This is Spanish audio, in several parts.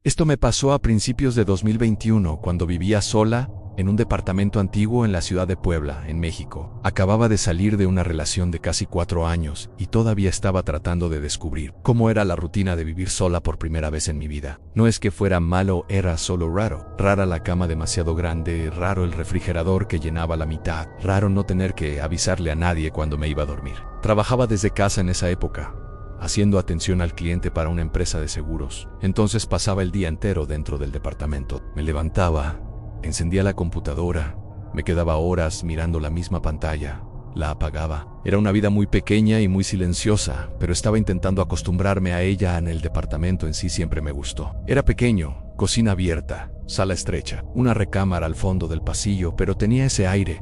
Esto me pasó a principios de 2021, cuando vivía sola en un departamento antiguo en la ciudad de Puebla, en México. Acababa de salir de una relación de casi 4 años y todavía estaba tratando de descubrir cómo era la rutina de vivir sola por primera vez en mi vida. No es que fuera malo, era solo raro. Rara la cama demasiado grande, raro el refrigerador que llenaba la mitad, raro no tener que avisarle a nadie cuando me iba a dormir. Trabajaba desde casa en esa época, haciendo atención al cliente para una empresa de seguros. Entonces pasaba el día entero dentro del departamento. Me levantaba, encendía la computadora, me quedaba horas mirando la misma pantalla, la apagaba. Era una vida muy pequeña y muy silenciosa, pero estaba intentando acostumbrarme a ella. En el departamento en sí siempre me gustó. Era pequeño, cocina abierta, sala estrecha, una recámara al fondo del pasillo, pero tenía ese aire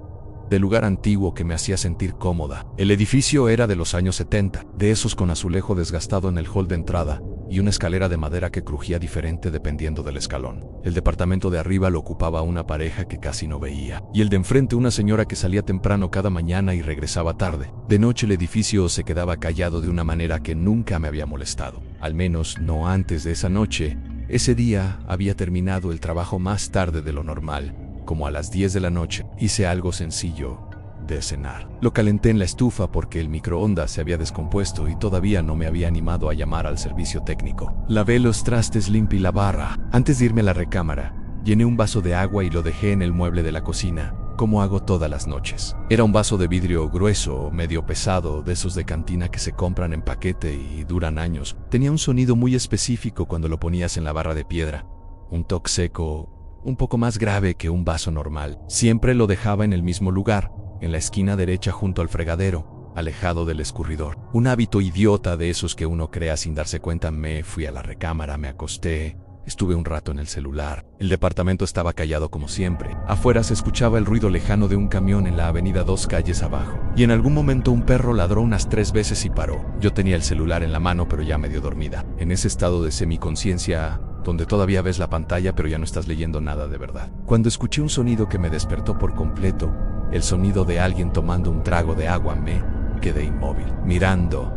de lugar antiguo que me hacía sentir cómoda. El edificio era de los años 70, de esos con azulejo desgastado en el hall de entrada y una escalera de madera que crujía diferente dependiendo del escalón. El departamento de arriba lo ocupaba una pareja que casi no veía, y el de enfrente una señora que salía temprano cada mañana y regresaba tarde. De noche el edificio se quedaba callado de una manera que nunca me había molestado, al menos no antes de esa noche. Ese día había terminado el trabajo más tarde de lo normal, como a las 10 de la noche. Hice algo sencillo de cenar. Lo calenté en la estufa porque el microondas se había descompuesto y todavía no me había animado a llamar al servicio técnico. Lavé los trastes, limpié la barra. Antes de irme a la recámara, llené un vaso de agua y lo dejé en el mueble de la cocina, como hago todas las noches. Era un vaso de vidrio grueso, medio pesado, de esos de cantina que se compran en paquete y duran años. Tenía un sonido muy específico cuando lo ponías en la barra de piedra. Un toque seco, un poco más grave que un vaso normal. Siempre lo dejaba en el mismo lugar, en la esquina derecha junto al fregadero, alejado del escurridor. Un hábito idiota de esos que uno crea sin darse cuenta. Me fui a la recámara, me acosté, estuve un rato en el celular. El departamento estaba callado como siempre. Afuera se escuchaba el ruido lejano de un camión en la avenida 2 calles abajo. Y en algún momento un perro ladró unas 3 veces y paró. Yo tenía el celular en la mano pero ya medio dormida, en ese estado de semiconciencia donde todavía ves la pantalla pero ya no estás leyendo nada de verdad. Cuando escuché un sonido que me despertó por completo, el sonido de alguien tomando un trago de agua, me quedé inmóvil, mirando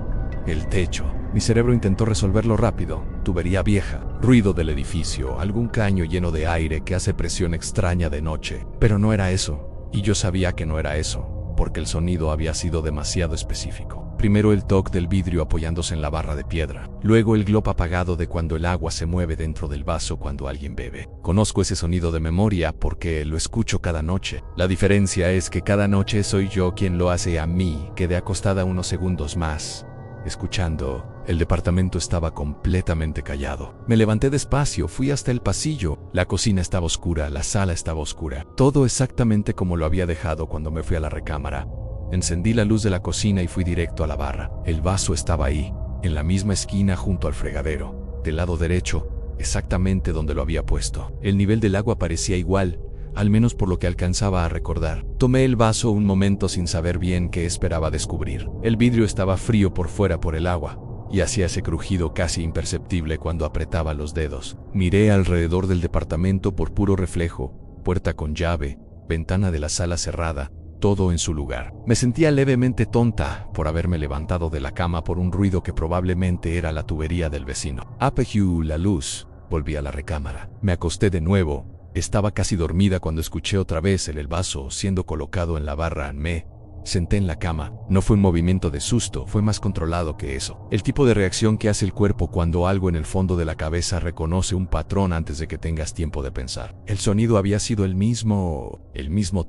el techo. Mi cerebro intentó resolverlo rápido. Tubería vieja, ruido del edificio, algún caño lleno de aire que hace presión extraña de noche. Pero no era eso, y yo sabía que no era eso, porque el sonido había sido demasiado específico. Primero el toque del vidrio apoyándose en la barra de piedra, luego el glop apagado de cuando el agua se mueve dentro del vaso cuando alguien bebe. Conozco ese sonido de memoria porque lo escucho cada noche. La diferencia es que cada noche soy yo quien lo hace. A mí quedé acostada unos segundos más, escuchando. El departamento estaba completamente callado. Me levanté despacio, fui hasta el pasillo. La cocina estaba oscura, la sala estaba oscura. Todo exactamente como lo había dejado cuando me fui a la recámara. Encendí la luz de la cocina y fui directo a la barra. El vaso estaba ahí, en la misma esquina junto al fregadero, del lado derecho, exactamente donde lo había puesto. El nivel del agua parecía igual, al menos por lo que alcanzaba a recordar. Tomé el vaso un momento sin saber bien qué esperaba descubrir. El vidrio estaba frío por fuera por el agua, y hacía ese crujido casi imperceptible cuando apretaba los dedos. Miré alrededor del departamento por puro reflejo, puerta con llave, ventana de la sala cerrada, todo en su lugar. Me sentía levemente tonta por haberme levantado de la cama por un ruido que probablemente era la tubería del vecino. Apagué la luz, volví a la recámara. Me acosté de nuevo. Estaba casi dormida cuando escuché otra vez el vaso siendo colocado en la barra. Me senté en la cama. No fue un movimiento de susto, fue más controlado que eso. El tipo de reacción que hace el cuerpo cuando algo en el fondo de la cabeza reconoce un patrón antes de que tengas tiempo de pensar. El sonido había sido el mismo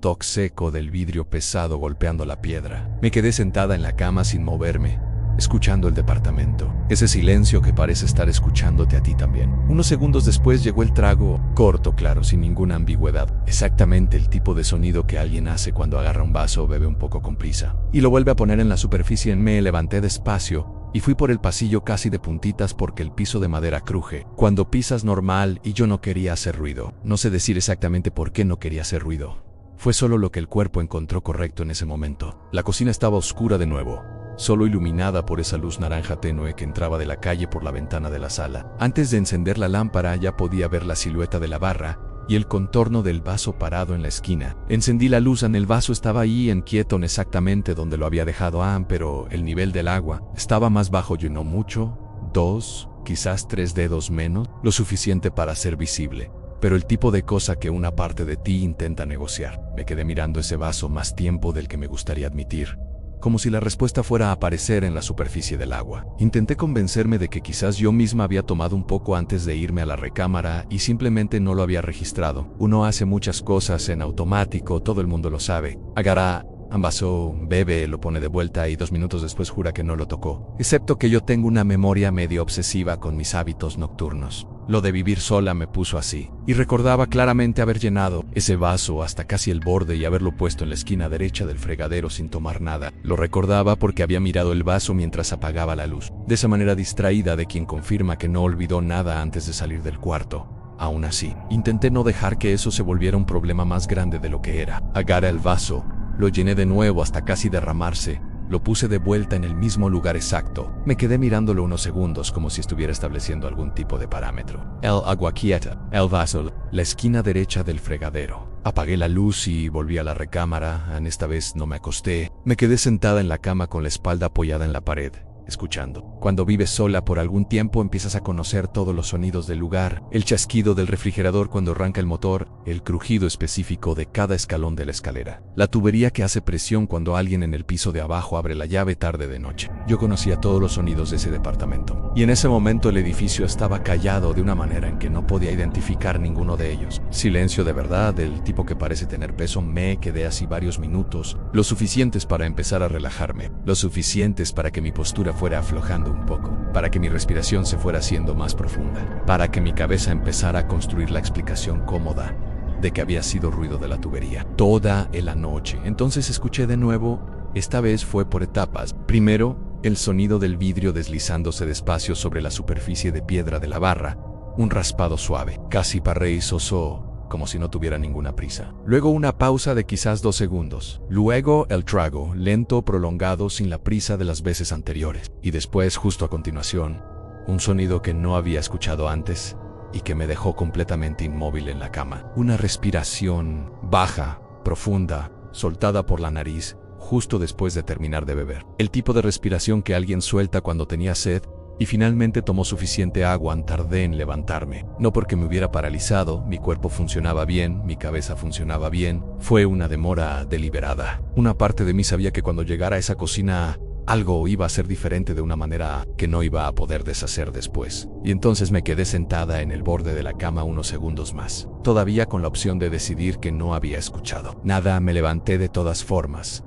toque seco del vidrio pesado golpeando la piedra. Me quedé sentada en la cama sin moverme, escuchando el departamento. Ese silencio que parece estar escuchándote a ti también. Unos segundos después llegó el trago, corto, claro, sin ninguna ambigüedad. Exactamente el tipo de sonido que alguien hace cuando agarra un vaso o bebe un poco con prisa. Y lo vuelve a poner en la superficie. Me levanté despacio y fui por el pasillo casi de puntitas porque el piso de madera cruje cuando pisas normal y yo no quería hacer ruido. No sé decir exactamente por qué no quería hacer ruido. Fue solo lo que el cuerpo encontró correcto en ese momento. La cocina estaba oscura de nuevo, solo iluminada por esa luz naranja tenue que entraba de la calle por la ventana de la sala. Antes de encender la lámpara ya podía ver la silueta de la barra y el contorno del vaso parado en la esquina. Encendí la luz. El vaso estaba ahí en quieto, exactamente donde lo había dejado, pero el nivel del agua estaba más bajo. Yo no mucho, 2 quizás 3 dedos menos, lo suficiente para ser visible, pero el tipo de cosa que una parte de ti intenta negociar. Me quedé mirando ese vaso más tiempo del que me gustaría admitir, como si la respuesta fuera a aparecer en la superficie del agua. Intenté convencerme de que quizás yo misma había tomado un poco antes de irme a la recámara y simplemente no lo había registrado. Uno hace muchas cosas en automático, todo el mundo lo sabe. Agarra un vaso, bebe, lo pone de vuelta y 2 minutos después jura que no lo tocó. Excepto que yo tengo una memoria medio obsesiva con mis hábitos nocturnos. Lo de vivir sola me puso así, y recordaba claramente haber llenado ese vaso hasta casi el borde y haberlo puesto en la esquina derecha del fregadero sin tomar nada. Lo recordaba porque había mirado el vaso mientras apagaba la luz, de esa manera distraída de quien confirma que no olvidó nada antes de salir del cuarto. Aún así, intenté no dejar que eso se volviera un problema más grande de lo que era. Agarré el vaso, lo llené de nuevo hasta casi derramarse. Lo puse de vuelta en el mismo lugar exacto. Me quedé mirándolo unos segundos como si estuviera estableciendo algún tipo de parámetro. El agua quieta, el vaso, la esquina derecha del fregadero. Apagué la luz y volví a la recámara. Esta vez no me acosté. Me quedé sentada en la cama con la espalda apoyada en la pared, escuchando. Cuando vives sola por algún tiempo empiezas a conocer todos los sonidos del lugar, el chasquido del refrigerador cuando arranca el motor, el crujido específico de cada escalón de la escalera, la tubería que hace presión cuando alguien en el piso de abajo abre la llave tarde de noche. Yo conocía todos los sonidos de ese departamento, y en ese momento el edificio estaba callado de una manera en que no podía identificar ninguno de ellos. Silencio de verdad, del tipo que parece tener peso. Me quedé así varios minutos, lo suficientes para empezar a relajarme, lo suficientes para que mi postura fuera aflojando un poco, para que mi respiración se fuera haciendo más profunda, para que mi cabeza empezara a construir la explicación cómoda de que había sido ruido de la tubería toda la noche. Entonces escuché de nuevo, esta vez fue por etapas. Primero, el sonido del vidrio deslizándose despacio sobre la superficie de piedra de la barra, un raspado suave, casi parré y sosó, como si no tuviera ninguna prisa. Luego una pausa de quizás 2 segundos. Luego el trago, lento, prolongado, sin la prisa de las veces anteriores. Y después, justo a continuación, un sonido que no había escuchado antes y que me dejó completamente inmóvil en la cama. Una respiración baja, profunda, soltada por la nariz, justo después de terminar de beber. El tipo de respiración que alguien suelta cuando tenía sed. Y finalmente tomó suficiente agua. Tardé en levantarme. No porque me hubiera paralizado, mi cuerpo funcionaba bien, mi cabeza funcionaba bien. Fue una demora deliberada. Una parte de mí sabía que cuando llegara a esa cocina, algo iba a ser diferente de una manera que no iba a poder deshacer después. Y entonces me quedé sentada en el borde de la cama unos segundos más, todavía con la opción de decidir que no había escuchado nada. Me levanté de todas formas.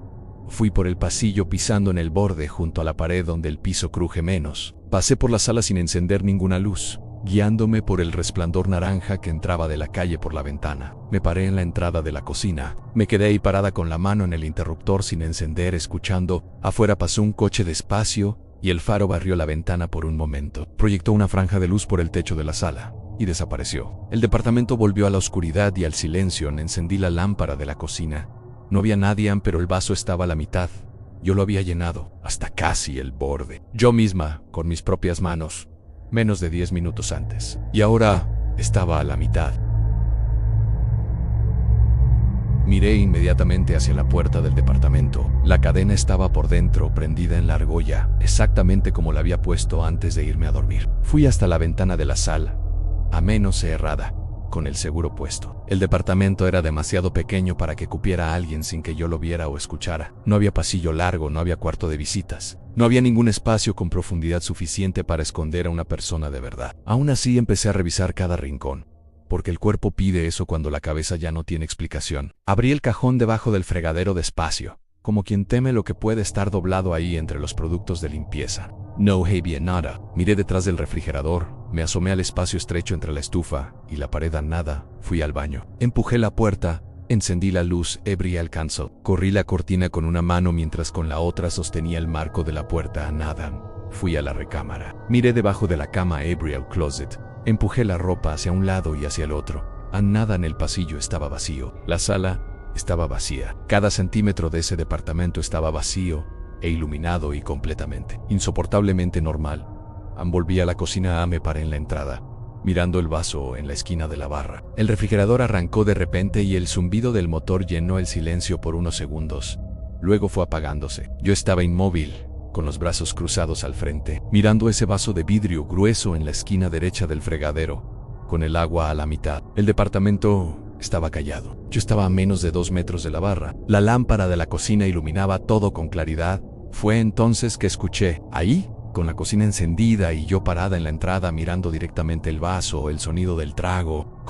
Fui por el pasillo pisando en el borde junto a la pared donde el piso cruje menos. Pasé por la sala sin encender ninguna luz, guiándome por el resplandor naranja que entraba de la calle por la ventana. Me paré en la entrada de la cocina. Me quedé ahí parada con la mano en el interruptor sin encender, escuchando. Afuera pasó un coche despacio y el faro barrió la ventana por un momento. Proyectó una franja de luz por el techo de la sala y desapareció. El departamento volvió a la oscuridad y al silencio. Encendí la lámpara de la cocina. No había nadie, pero el vaso estaba a la mitad. Yo lo había llenado hasta casi el borde, yo misma, con mis propias manos, menos de 10 minutos antes. Y ahora estaba a la mitad. Miré inmediatamente hacia la puerta del departamento. La cadena estaba por dentro, prendida en la argolla, exactamente como la había puesto antes de irme a dormir. Fui hasta la ventana de la sala, a menos cerrada, con el seguro puesto. El departamento era demasiado pequeño para que cupiera a alguien sin que yo lo viera o escuchara. No había pasillo largo, no había cuarto de visitas. No había ningún espacio con profundidad suficiente para esconder a una persona de verdad. Aún así empecé a revisar cada rincón, porque el cuerpo pide eso cuando la cabeza ya no tiene explicación. Abrí el cajón debajo del fregadero despacio, como quien teme lo que puede estar doblado ahí entre los productos de limpieza. No había nada. Miré detrás del refrigerador, me asomé al espacio estrecho entre la estufa y la pared. Nada. Fui al baño. Empujé la puerta, encendí la luz, abrí el cancel. Corrí la cortina con una mano mientras con la otra sostenía el marco de la puerta. Nada. Fui a la recámara. Miré debajo de la cama, abrí el closet. Empujé la ropa hacia un lado y hacia el otro. Nada en el pasillo estaba vacío. La sala estaba vacía. Cada centímetro de ese departamento estaba vacío e iluminado y completamente, insoportablemente normal. Volví a la cocina. Me paré en la entrada, mirando el vaso en la esquina de la barra. El refrigerador arrancó de repente y el zumbido del motor llenó el silencio por unos segundos. Luego fue apagándose. Yo estaba inmóvil, con los brazos cruzados al frente, mirando ese vaso de vidrio grueso en la esquina derecha del fregadero, con el agua a la mitad. El departamento estaba callado. Yo estaba a menos de 2 metros de la barra. La lámpara de la cocina iluminaba todo con claridad. Fue entonces que escuché, ahí, con la cocina encendida y yo parada en la entrada mirando directamente el vaso, el sonido del trago,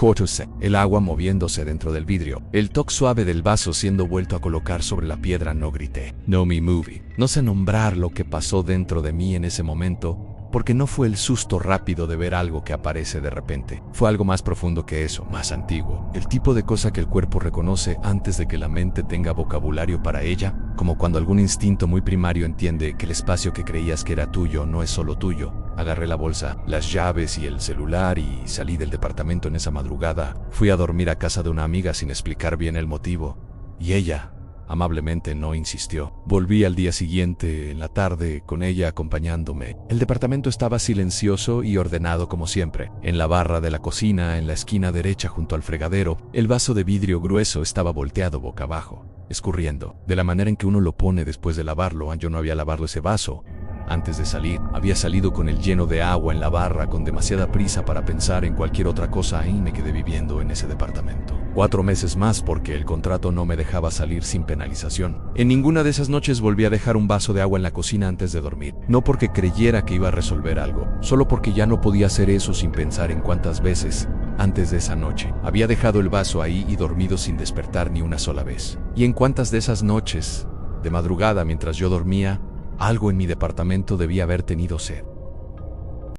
el agua moviéndose dentro del vidrio, el toque suave del vaso siendo vuelto a colocar sobre la piedra. No grité, no me movie. No sé nombrar lo que pasó dentro de mí en ese momento, porque no fue el susto rápido de ver algo que aparece de repente. Fue algo más profundo que eso, más antiguo. El tipo de cosa que el cuerpo reconoce antes de que la mente tenga vocabulario para ella, como cuando algún instinto muy primario entiende que el espacio que creías que era tuyo no es solo tuyo. Agarré la bolsa, las llaves y el celular y salí del departamento en esa madrugada. Fui a dormir a casa de una amiga sin explicar bien el motivo, y ella amablemente no insistió. Volví al día siguiente, en la tarde, con ella acompañándome. El departamento estaba silencioso y ordenado como siempre. En la barra de la cocina, en la esquina derecha junto al fregadero, el vaso de vidrio grueso estaba volteado boca abajo, escurriendo, de la manera en que uno lo pone después de lavarlo. Yo no había lavado ese vaso antes de salir. Había salido con el lleno de agua en la barra con demasiada prisa para pensar en cualquier otra cosa y me quedé viviendo en ese departamento 4 meses más porque el contrato no me dejaba salir sin penalización. En ninguna de esas noches volví a dejar un vaso de agua en la cocina antes de dormir. No porque creyera que iba a resolver algo, solo porque ya no podía hacer eso sin pensar en cuántas veces antes de esa noche había dejado el vaso ahí y dormido sin despertar ni una sola vez. Y en cuántas de esas noches, de madrugada mientras yo dormía, algo en mi departamento debía haber tenido sed.